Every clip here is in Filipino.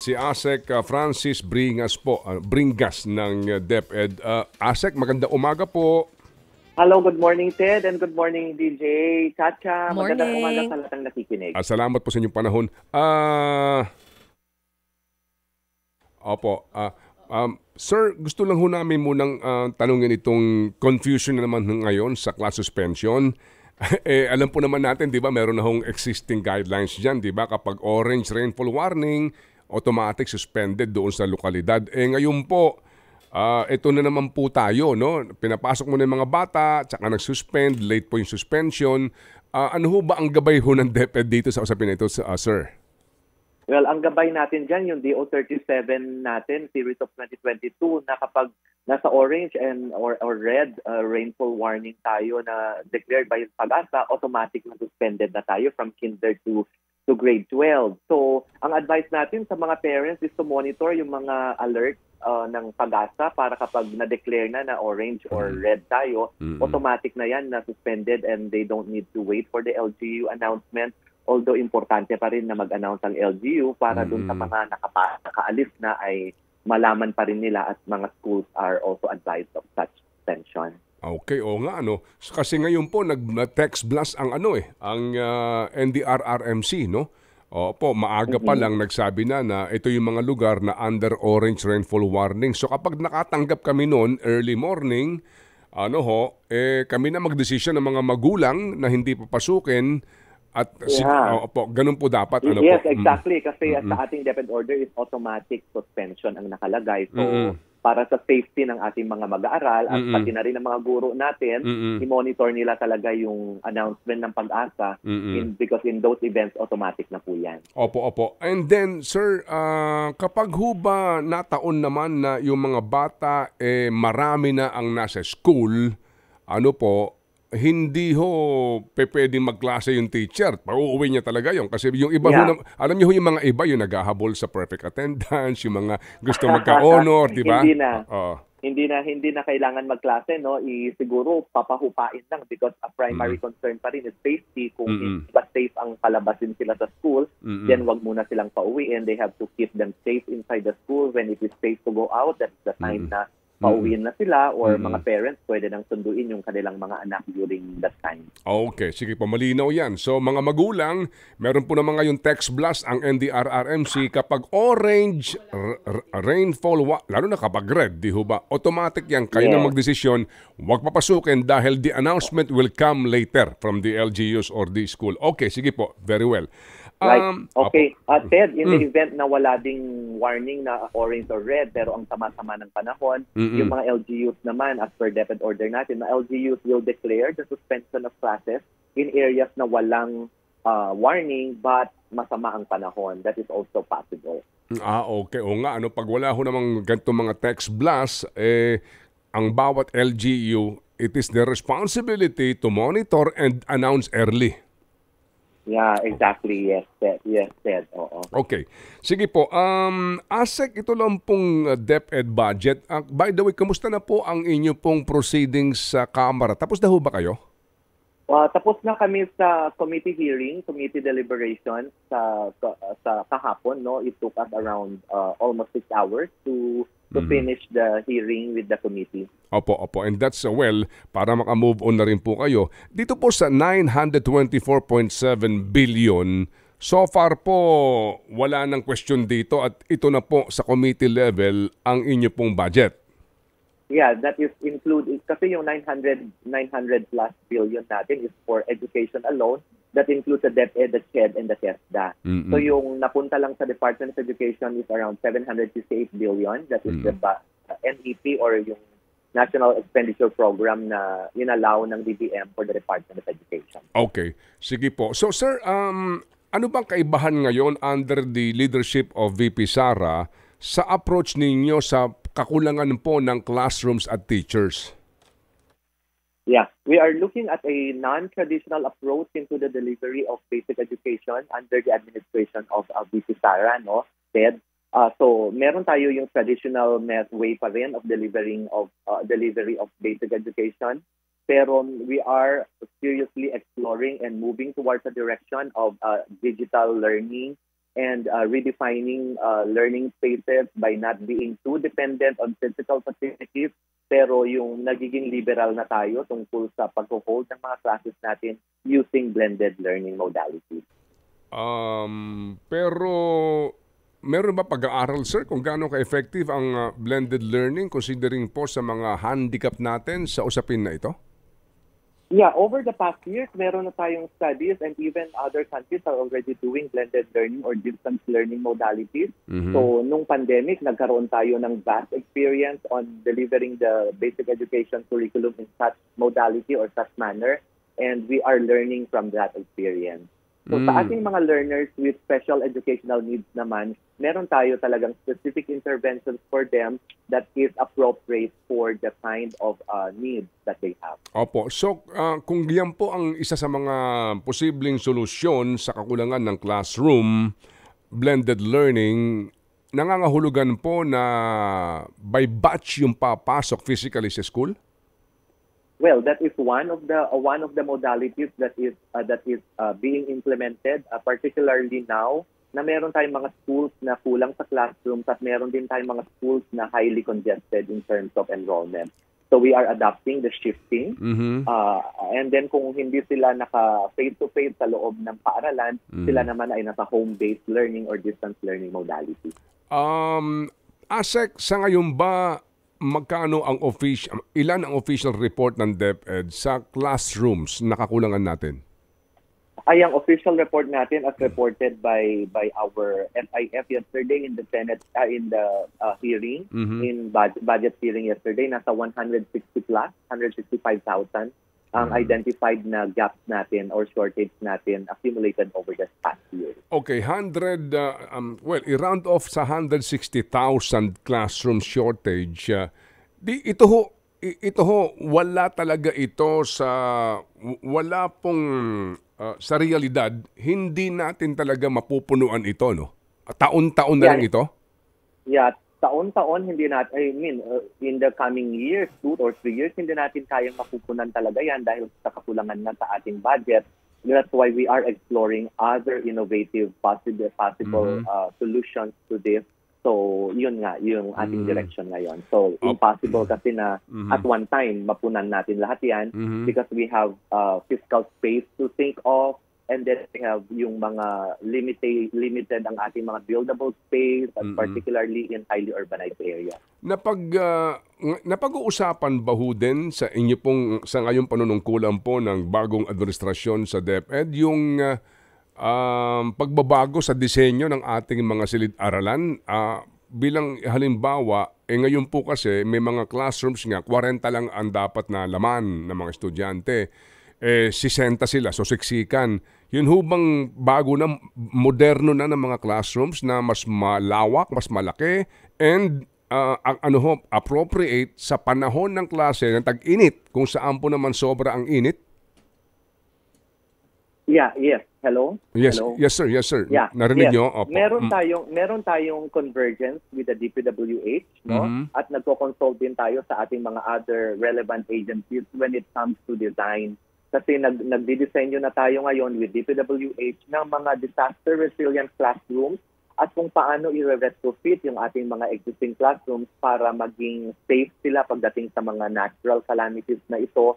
si ASEC Francis Bringas po, Bringas ng DepEd. ASEC, magandang umaga po. Hello, good morning Ted and good morning DJ Chacha. Magandang umaga Morning. sa lahat ng nakikinig. Salamat po sa inyong panahon. Opo. Sir, gusto lang ho namin munang tanungin itong confusion na naman ngayon sa class suspension. Alam po naman natin, di ba, meron na hong existing guidelines dyan, di ba? Kapag orange rainfall warning, automatic suspended doon sa lokalidad. Ngayon po, ito na naman po tayo, no? Pinapasok mo na yung mga bata, tsaka nag-suspend, late po yung suspension. Ano ho ba ang gabay ho ng DepEd dito sa usapin ito, sir? Well, ang gabay natin dyan, yung DO 37 natin, series of 2022, na kapag nasa orange and or red rainfall warning tayo na declared by PAGASA, automatic na suspended na tayo from kinder to grade 12. So, ang advice natin sa mga parents is to monitor yung mga alerts ng PAGASA para kapag na-declare na orange or red tayo, automatic na yan na suspended and they don't need to wait for the LGU announcement. Although importante pa rin na mag-announce ang LGU para dun sa mga nakaalis na ay malaman pa rin nila at mga schools are also advised of such suspension. Okay, o nga ano. Kasi ngayon po nag-text blast ang ang NDRRMC, no? Opo, maaga pa lang nagsabi na ito yung mga lugar na under orange rainfall warning. So kapag nakatanggap kami noon early morning, kami na magdesisyon ng mga magulang na hindi papasukin at ganun po dapat. Yes, exactly. Kasi sa ating DepEd order is automatic suspension ang nakalagay. So, para sa safety ng ating mga mag-aaral at pati na rin ng mga guro natin, i-monitor nila talaga yung announcement ng PAGASA because in those events, automatic na po yan. Opo. And then, sir, kapag ho ba nataon naman na yung mga bata, marami na ang nasa school, hindi ho pwedeng magklase yung teacher. Pauuwi niya talaga yun. Kasi yung iba alam niyo ho yung mga iba yung naghahabol sa perfect attendance, yung mga gusto magka-honor, di ba? Hindi na kailangan magklase, no? Siguro papahupain lang because a primary concern pa rin is safety. Kung hindi ba safe ang palabasin sila sa school, then wag muna silang pauwiin. They have to keep them safe inside the school. When it is safe to go out, that's the time na pauwiin na sila or mga parents pwede nang sunduin yung kanilang mga anak during that time. Okay, sige po, malinaw yan. So mga magulang, meron po naman ngayong text blast ang NDRRMC kapag orange rainfall, lalo na kapag red, di ho ba? Automatic yan, kayo na magdesisyon, huwag papasukin dahil the announcement will come later from the LGUs or the school. Okay, sige po, very well. Right. Okay. Ted, in the event na wala ding warning na orange or red pero ang sama-sama ng panahon, yung mga LGUs naman, as per DepEd order natin, mga LGUs will declare the suspension of classes in areas na walang warning but masama ang panahon. That is also possible. Okay. O nga, pag wala ho namang ganito mga text blast, ang bawat LGU, it is their responsibility to monitor and announce early. Yeah, exactly. Yes, Ted. Oo. Okay. Sige po. ASEC, ito lang pong DepEd budget. By the way, kamusta na po ang inyo pong proceedings sa Kamara? Tapos na ho ba kayo? Tapos na kami sa committee hearing, committee deliberation sa kahapon. No? It took us around almost 6 hours to finish the hearing with the committee. Opo. And that's para maka-move on na rin po kayo. Dito po sa 924.7 billion, so far po wala nang question dito at ito na po sa committee level ang inyo pong budget. Yeah, that is included kasi yung 900 plus billion natin is for education alone. That includes the DepEd, the CHED, and the TESDA. So yung napunta lang sa Department of Education is around 768 billion. That is the NEP or yung National Expenditure Program na inallow ng DBM for the Department of Education. Okay. Sige po. So sir, ano bang kaibahan ngayon under the leadership of VP Sara sa approach ninyo sa kakulangan po ng classrooms at teachers? Yeah, we are looking at a non-traditional approach into the delivery of basic education under the administration of VP Sara, no, Ted. So meron tayo yung traditional way pa rin of delivery of basic education, pero we are seriously exploring and moving towards a direction of digital learning and redefining learning spaces by not being too dependent on physical facilities, pero yung nagiging liberal na tayo tungkol sa pag-hold ng mga classes natin using blended learning modalities. Pero meron ba pag-aaral, sir, kung gaano ka-effective ang blended learning considering po sa mga handicap natin sa usapin na ito? Yeah, over the past years, meron na tayong studies and even other countries are already doing blended learning or distance learning modalities. So, nung pandemic, nagkaroon tayo ng vast experience on delivering the basic education curriculum in such modality or such manner, and we are learning from that experience. So, sa ating mga learners with special educational needs naman, meron tayo talagang specific interventions for them that is appropriate for the kind of needs that they have. Opo. So, kung yan po ang isa sa mga posibleng solusyon sa kakulangan ng classroom, blended learning, nangangahulugan po na by batch yung papasok physically sa school? Well, that is one of the modalities that is being implemented, particularly now na meron tayong mga schools na kulang sa classrooms at meron din tayong mga schools na highly congested in terms of enrollment. So we are adopting the shifting. And then kung hindi sila naka face-to-face sa loob ng paaralan, sila naman ay nasa home-based learning or distance learning modality. ASEC, sa ngayon ba magkano ang ilan ang official report ng DepEd sa classrooms na kakulangan natin? Ay, ang official report natin as reported by our SIF yesterday in the Senate in the hearing in budget hearing yesterday, nasa 160 plus 165,000 ang identified na gaps natin or shortage natin accumulated over the past year. Okay, i-round off sa 160,000 classroom shortage. Ito ho, wala talaga ito wala pong sa realidad, hindi natin talaga mapupunuan ito, no? Taon-taon na lang ito? Yeah, taon-taon hindi natin, in the coming years, 2 or 3 years, hindi natin kayang mapupunan talaga yan dahil sa kakulangan na sa ating budget. That's why we are exploring other innovative possible solutions to this. So, yun nga, yung ating direction ngayon. So, impossible kasi na at one time, mapunan natin lahat yan because we have fiscal space to think of, and then we have yung mga limited ang ating mga buildable space, and particularly in highly urbanized areas. Napag-uusapan ba ho din sa inyo pong, sa ngayong panunungkulan po ng bagong administrasyon sa DepEd, yung pagbabago sa disenyo ng ating mga silid-aralan? Bilang halimbawa, ngayon po kasi may mga classrooms nga, 40 lang ang dapat na laman ng mga estudyante. 60 sila, so siksikan. Yun ho bang bago na, moderno na ng mga classrooms na mas malawak, mas malaki, and appropriate sa panahon ng klase ng tag-init, kung saan po naman sobra ang init? Yes. Hello? Yes, Hello? yes sir. Yeah. Narinig yes. nyo? Opo. Meron tayong convergence with the DPWH, no? At nagko-consult din tayo sa ating mga other relevant agencies when it comes to design. Kasi nagdidisenyo na tayo ngayon with DPWH ng mga disaster resilient classrooms at kung paano i-retrofit yung ating mga existing classrooms para maging safe sila pagdating sa mga natural calamities na ito.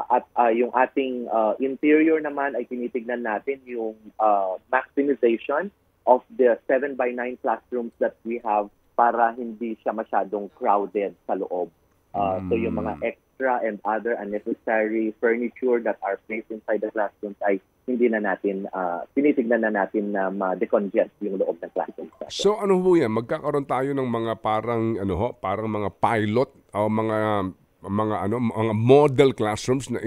At yung ating interior naman ay tinitignan natin yung maximization of the 7x9 classrooms that we have para hindi siya masyadong crowded sa loob. So yung mga extra and other unnecessary furniture that are placed inside the classrooms ay hindi na natin, tinitignan na natin na ma-decongest yung loob ng classroom. So ano ho yan? Magkakaroon tayo ng mga parang mga pilot o mga model classrooms na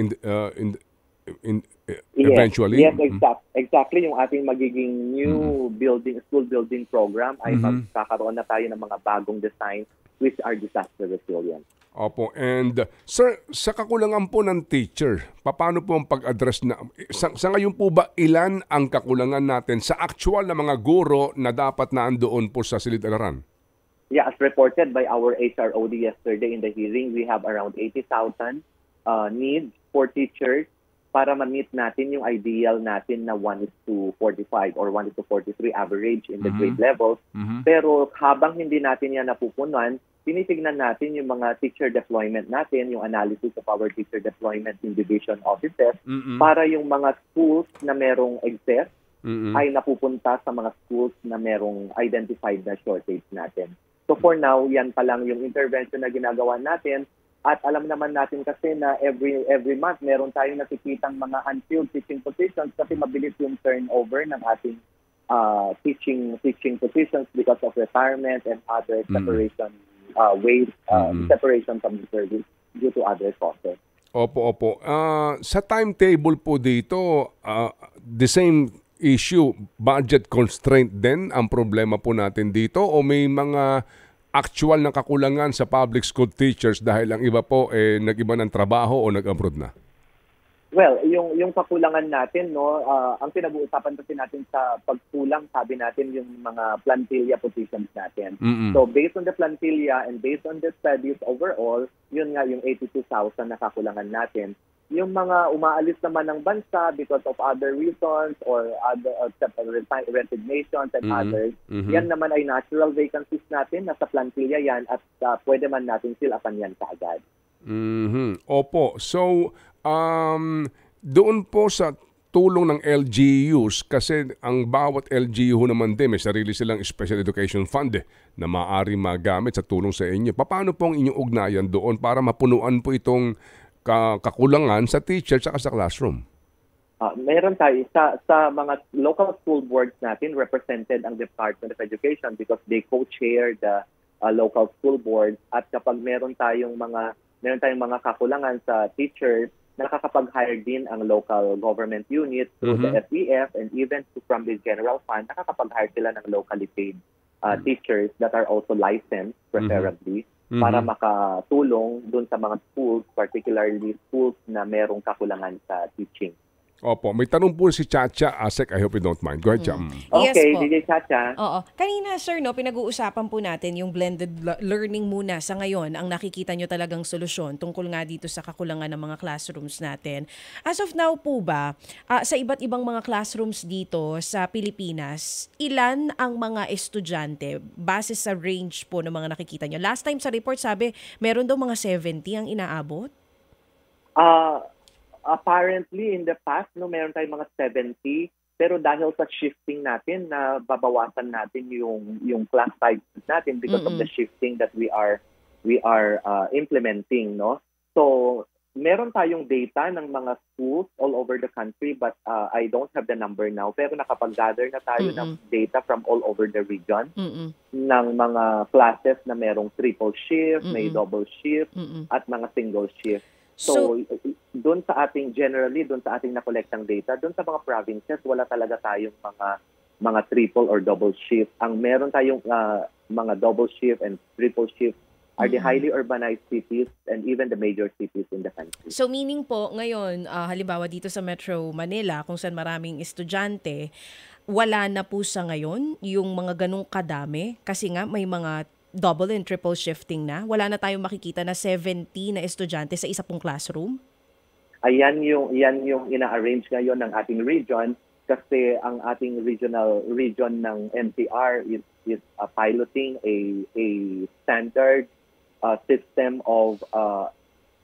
eventually. Yes, exactly. Yung ating magiging new school building program ay magkakaroon na tayo ng mga bagong design which are disaster resilient. Opo. And sir, sa kakulangan po ng teacher, paano po ang pag-address na sa ngayon po ba ilan ang kakulangan natin sa actual na mga guro na dapat na andoon po sa silid-araran? Yeah, as reported by our HROD yesterday in the hearing, we have around 80,000 needs for teachers. para ma-meet natin yung ideal natin na 1:45 or 1:43 average in the grade levels. Pero habang hindi natin yan napupunan, tinitignan natin yung mga teacher deployment natin, yung analysis of our teacher deployment in division offices, para yung mga schools na merong excess ay napupunta sa mga schools na merong identified na shortage natin. So for now, yan pa lang yung intervention na ginagawa natin. At alam naman natin kasi na every month meron tayong nakikitang mga unfilled teaching positions kasi mabilis yung turnover ng ating teaching positions because of retirement and other separation separation from the service due to other causes. Opo. Sa timetable po dito, the same issue, budget constraint din ang problema po natin dito o may mga actual na kakulangan sa public school teachers dahil ang iba po nag-iba ng trabaho o nag-abroad na? Well, yung kakulangan natin, no, ang pinag-uusapan kasi natin sa pagkulang, sabi natin yung mga plantilla positions natin. So based on the plantilla and based on the studies overall, yun nga yung 82,000 na kakulangan natin. Yung mga umaalis naman ng bansa because of other reasons or other resignations and others, yan naman ay natural vacancies natin, nasa plantilla yan at pwede man natin silapan yan kaagad. Opo. So, doon po sa tulong ng LGUs, kasi ang bawat LGU naman din, may sarili silang special education fund na maaari magamit sa tulong sa inyo. Paano po ang inyong ugnayan doon para mapunuan po itong kakulangan sa teacher at sa classroom? Mayroon tayo sa mga local school boards natin, represented ang Department of Education because they co-chair the local school boards. At kapag meron tayong mga kakulangan sa teachers, nakakapag-hire din ang local government unit through the FEF and even from the general fund, nakakapag-hire sila ng locally paid teachers that are also licensed, preferably, para makatulong dun sa mga schools, particularly schools na merong kakulangan sa teaching. Opo. May tanong po si Chacha Asek. I hope you don't mind. Go ahead, Cha. Okay, Yes po. DJ Chacha. Oo. Kanina, sir, pinag-uusapan po natin yung blended learning muna sa ngayon. Ang nakikita nyo talagang solusyon tungkol nga dito sa kakulangan ng mga classrooms natin. As of now po ba, sa iba't ibang mga classrooms dito sa Pilipinas, ilan ang mga estudyante base sa range po ng mga nakikita nyo? Last time sa report sabi, meron daw mga 70 ang inaabot? Apparently, in the past, meron tayong mga 70, pero dahil sa shifting natin, na babawasan natin yung class sizes natin because of the shifting that we are implementing, no? So, meron tayong data ng mga schools all over the country, but I don't have the number now. Pero nakapag-gather na tayo ng data from all over the region ng mga classes na merong triple shift, may double shift, at mga single shift. So doon sa ating na-collectang data, doon sa mga provinces, wala talaga tayong mga triple or double shift. Ang meron tayong mga double shift and triple shift are the highly urbanized cities and even the major cities in the country. So meaning po, ngayon, halimbawa dito sa Metro Manila, kung saan maraming estudyante, wala na po sa ngayon yung mga ganong kadami kasi nga may mga double and triple shifting na? Wala na tayong makikita na 70 na estudyante sa isa pong classroom? Yan yung ina-arrange ngayon ng ating region kasi ang ating region ng NCR is piloting a standard system of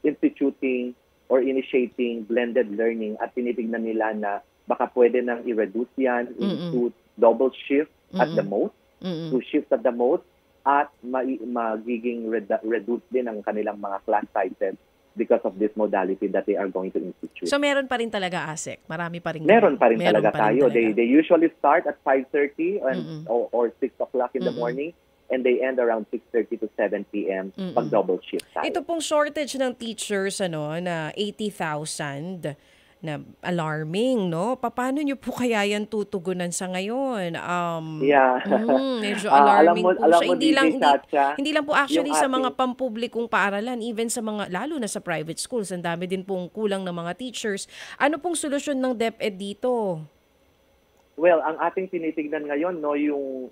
instituting or initiating blended learning at tinitignan nila na baka pwede nang i-reduce yan into double shift at the most, two shifts at the most, at magiging reduce din ang kanilang mga class sizes because of this modality that they are going to institute. So meron pa rin talaga, ASEC? Marami pa rin? Meron pa rin talaga tayo. They usually start at 5:30 or 6 o'clock in the morning and they end around 6:30 to 7 p.m. pag double shift tayo. Ito pong shortage ng teachers na 80,000 na alarming, no? Paano nyo po kaya yan tutugunan sa ngayon? Medyo alarming po siya. Hindi lang po actually sa mga pampublikong paaralan, even sa mga, lalo na sa private schools, ang dami din pong kulang ng mga teachers. Ano pong solusyon ng DepEd dito? Well, ang ating tinitignan ngayon,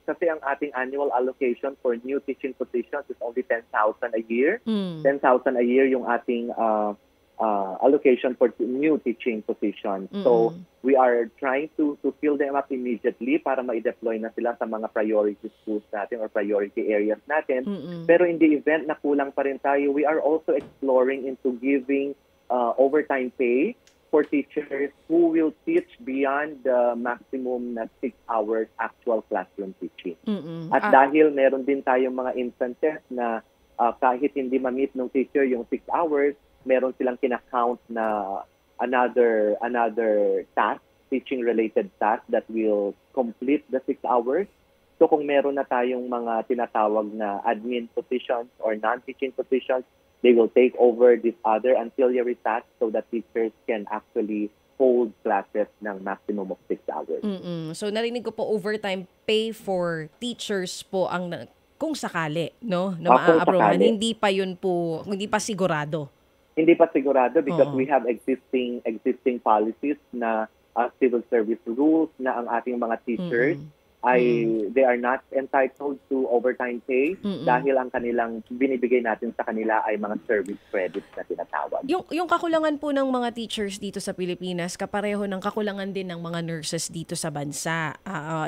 kasi ang ating annual allocation for new teaching positions is only 10,000 a year. 10,000 a year yung ating allocation for new teaching positions. So we are trying to fill them up immediately para ma-deploy na sila sa mga priority schools natin or priority areas natin. Pero in the event na kulang pa rin tayo, we are also exploring into giving overtime pay for teachers who will teach beyond the maximum na 6 hours actual classroom teaching. At dahil meron din tayong mga instances na kahit hindi ma-meet ng teacher yung 6 hours, meron silang kinakount na another task, teaching-related task that will complete the 6 hours. So kung meron na tayong mga tinatawag na admin positions or non-teaching positions, they will take over this other ancillary task so that teachers can actually hold classes ng maximum of 6 hours. So narinig ko po overtime pay for teachers po ang kung sakali, no, na maa-aprobahan. Hindi pa yun po, hindi pa sigurado. Hindi pa sigurado because we have existing policies na civil service rules na ang ating mga teachers they are not entitled to overtime pay dahil ang kanilang binibigay natin sa kanila ay mga service credits na tinatawag. Yung kakulangan po ng mga teachers dito sa Pilipinas, kapareho ng kakulangan din ng mga nurses dito sa bansa.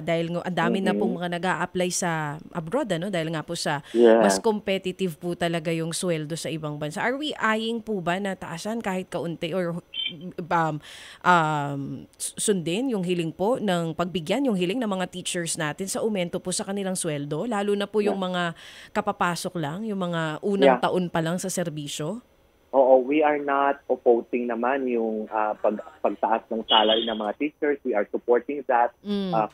Dahil ang dami na pong mga nag-a-apply sa abroad, ano? Dahil nga po sa mas competitive po talaga yung sweldo sa ibang bansa. Are we eyeing po ba na taasan kahit kaunti or sundin yung hiling po ng pagbigyan, yung hiling ng mga teachers natin sa aumento po sa kanilang sweldo, lalo na po yung mga kapapasok lang, yung mga unang taon pa lang sa serbisyo? Oo, we are not opposing naman yung pagtaas ng salary ng mga teachers. We are supporting that.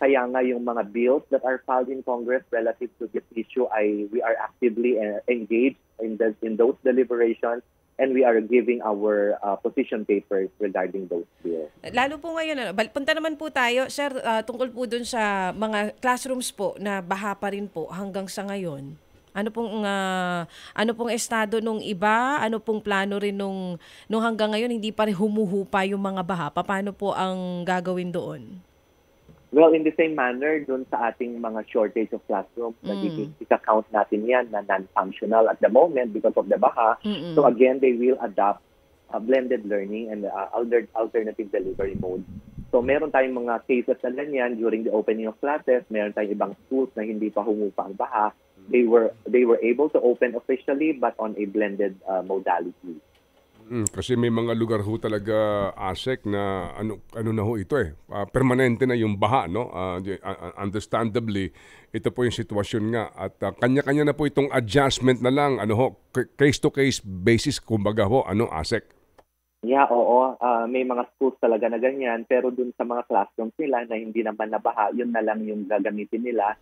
Kaya nga yung mga bills that are filed in Congress relative to this issue, we are actively engaged in those deliberations. And we are giving our position papers regarding those bills. Lalo po ngayon, punta naman po tayo, sir, tungkol po dun sa mga classrooms po na baha pa rin po hanggang sa ngayon. Ano pong estado nung iba? Ano pong plano rin nung hanggang ngayon hindi pa rin humuhupa yung mga baha? Paano po ang gagawin doon? Well, in the same manner, dun sa ating mga shortage of classrooms, ika-count natin yan na non-functional at the moment because of the baha. So again, they will adopt blended learning and alternative delivery mode. So meron tayong mga cases na ganyan during the opening of classes. Meron tayong ibang schools na hindi pa humupa ang baha. They were able to open officially but on a blended modality. Kasi may mga lugar ho talaga, ASEC, na ano na ho ito permanente na yung baha, no? Understandably, ito po yung sitwasyon nga at kanya-kanya na po itong adjustment na lang, case to case basis kumbaga ho, ASEC. Yeah, oo. May mga schools talaga na ganyan, pero dun sa mga classrooms nila na hindi naman nabaha, yun na lang yung gagamitin nila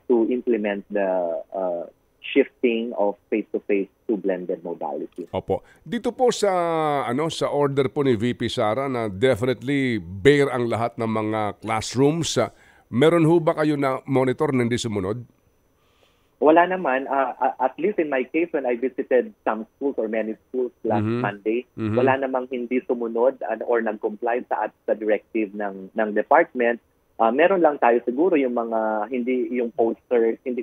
to implement the shifting of face-to-face to blended modality. Opo. Dito po sa sa order po ni VP Sara na definitely bare ang lahat ng mga classrooms. Meron ho ba kayo na monitor na hindi sumunod? Wala naman. At least in my case, when I visited some schools or many schools last Monday, wala namang hindi sumunod or nag-comply sa directive ng department. Meron lang tayo siguro yung mga hindi posters yung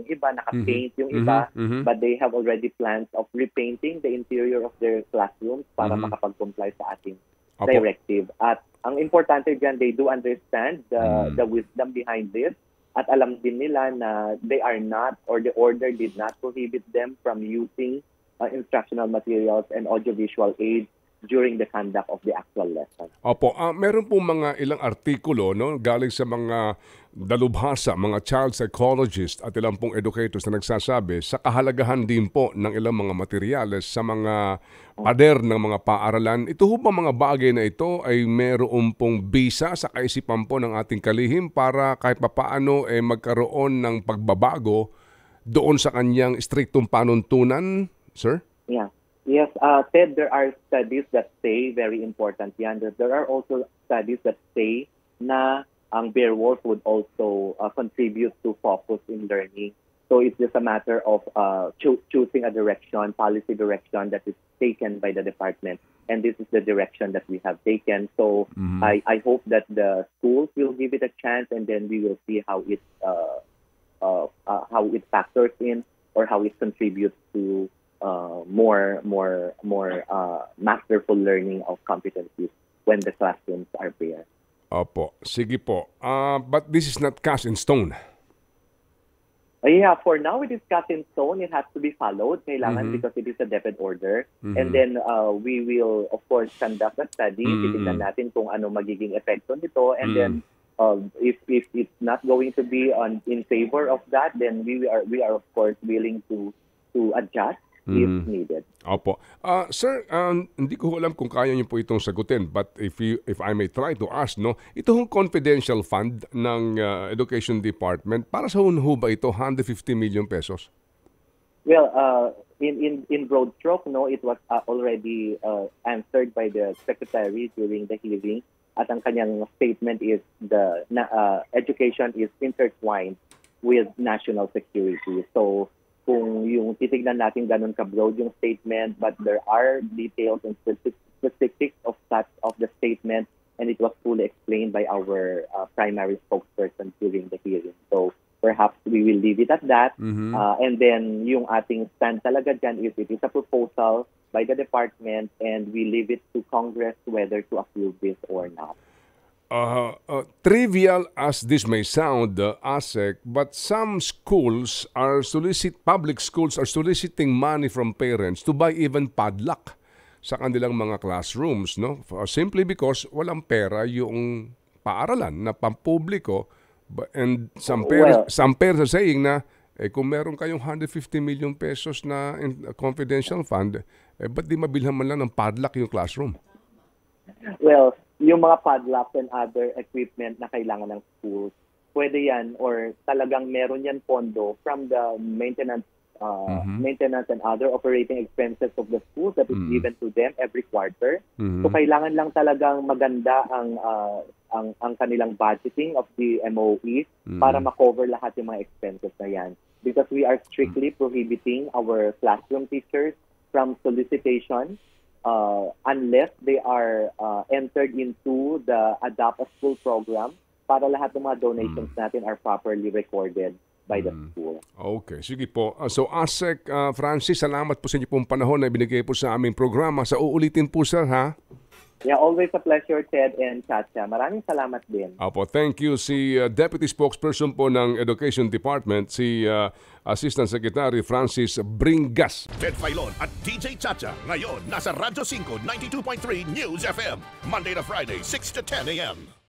iba, naka-paint yung iba, but they have already plans of repainting the interior of their classrooms para makapag-comply sa ating directive. At ang importante dyan, they do understand the wisdom behind this at alam din nila na they are not or the order did not prohibit them from using instructional materials and audiovisual aids during the conduct of the actual lesson. Opo, meron po mga ilang artikulo galing sa mga dalubhasa, mga child psychologists at ilang pong educators na nagsasabi sa kahalagahan din po ng ilang mga materyales sa mga pader ng mga paaralan. Ito ho ba mga bagay na ito ay meron pong bisa sa kaisipan po ng ating kalihim para kahit papaano magkaroon ng pagbabago doon sa kanyang striktong panuntunan, sir? Yeah. Yes, Ted, there are studies that say, very important yan, that there are also studies that say na ang bare walls would also contribute to focus in learning. So it's just a matter of choosing a policy direction that is taken by the department. And this is the direction that we have taken. So I hope that the schools will give it a chance and then we will see how it factors in or how it contributes to more masterful learning of competencies when the classrooms are bare. Opo, sige po. But this is not cast in stone. Yeah, for now it is cast in stone. It has to be followed, kailangan, because it is a definite order. And then we will, of course, conduct a study. Titignan natin kung ano magiging epekto nito. And then if it's not going to be in favor of that, then we are of course willing to adjust if needed. Opo. Sir, hindi ko alam kung kaya niyo po itong sagutin, but if I may try to ask, no, ito hong confidential fund ng Education Department, para sa ho ba ito 150 million pesos? Well, in broad stroke, no, it was already answered by the Secretary during the hearing. At ang kanyang statement is education is intertwined with national security. So, kung yung titignan natin ganun ka-broad yung statement, but there are details and specifics of the statement, and it was fully explained by our primary spokesperson during the hearing. So perhaps we will leave it at that. And then yung ating stand talaga dyan is it is a proposal by the department, and we leave it to Congress whether to approve this or not. Trivial as this may sound, ASEC, but some schools public schools are soliciting money from parents to buy even padlock sa kanilang mga classrooms, no? Simply because walang pera yung paaralan na pampubliko, and some parents are saying na kung meron kayong 150 million pesos na confidential fund, ba't di mabilhan man lang ng padlock yung classroom? Well, yung mga padlocks and other equipment na kailangan ng schools, pwede yan or talagang meron yan pondo from the maintenance and other operating expenses of the schools that is given to them every quarter. So kailangan lang talagang maganda ang kanilang budgeting of the MOEs para makover lahat yung mga expenses na yan. Because we are strictly prohibiting our classroom teachers from solicitation unless they are entered into the Adopt a School program, para lahat ng mga donations natin are properly recorded by the school. Okay, sige po. So ASEC, Francis, salamat po sa inyo pong panahon na binigay po sa aming programa. Sa uulitin po, sir, ha? Yeah, always a pleasure, Ted and Chacha. Maraming salamat din. Opo, thank you. Si Deputy Spokesperson po ng Education Department, si Assistant Secretary Francis Bringas. Ted Filon at DJ Chacha. Ngayon, nasa Radyo 5, 92.3 News FM. Monday to Friday, 6 to 10 a.m.